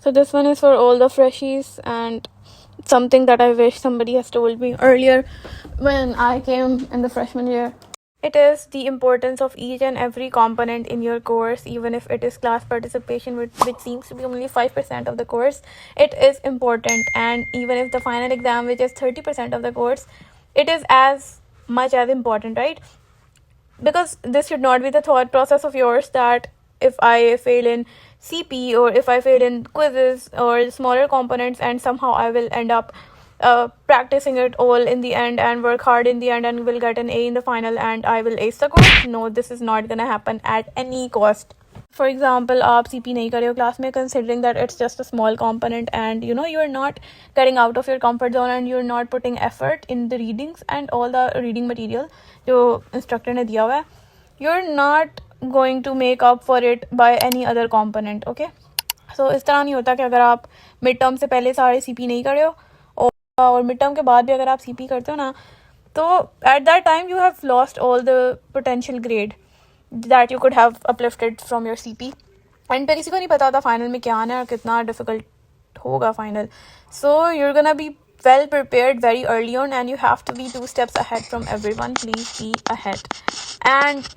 So this one is for all the freshies, and something that I wish somebody has told me earlier when I came in the freshman year. It is the importance of each and every component in your course, even if it is class participation, which seems to be only 5% of the course. It is important, and even if the final exam, which is 30% of the course, it is as much as important, right? Because this should not be the thought process of yours that if I fail in CP or if I fail in quizzes or smaller components, and somehow I will end up practicing it all in the end and work hard in the end and will get an A in the final and I will ace the course. No, this is not gonna happen at any cost. For example, आप CP नहीं कर रहे हो class में, considering that it's just a small component and you're not getting out of your comfort zone and you're not putting effort in the readings and all the reading material जो instructor ने दिया हुआ है, you're not going to make up for it by any other component. Okay, so इस तरह नहीं होता कि अगर आप मिड टर्म से पहले सारे CP नहीं कर रहे हो और मिड टर्म के बाद भी अगर आप CP करते हो ना, तो at that time you have lost all the potential grade that you could have uplifted from your CP. And फिर किसी को नहीं पता होता फाइनल में क्या आना है और कितना डिफिकल्ट होगा final. So you're gonna be well prepared very early on, and you have to be 2 steps ahead from everyone. Please be ahead and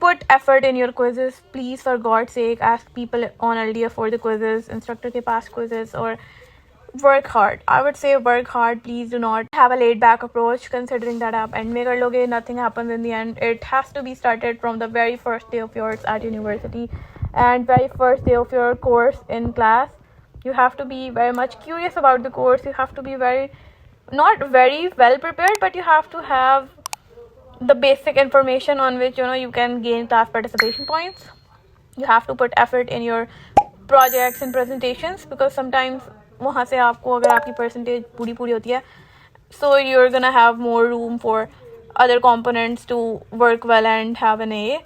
put effort in your quizzes. Please, for God's sake, ask people on LDF for the quizzes, instructor के पास quizzes, or work hard. I would say work hard. Please do not have a laid back approach, considering that आप end में कर लोगे, nothing happens in the end. It has to be started from the very first day of yours at university and very first day of your course in class. You have to be very much curious about the course. You have to be not very well prepared, but you have to have the basic information on which you can gain class participation points. You have to put effort in your projects and presentations, because sometimes वहाँ से आपको अगर आपकी percentage पूरी होती है, so you're gonna have more room for other components to work well and have an A.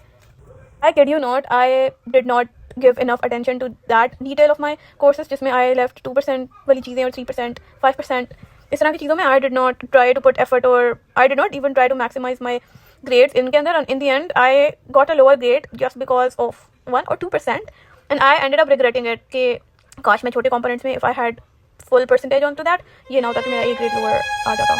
I kid you not, I did not give enough attention to that detail of my courses जिसमें I left 2% वाली चीज़ें और 3%, 5%, इस तरह की चीज़ों में I did not try to put effort, or I did not even try to maximize my grades इनके अंदर. And in the end I got a lower grade just because of 1 or 2%, and I ended up regretting it कि काश मैं छोटे components में if I had full percentage onto that, ये ना होता कि मेरा A grade lower आ जाता.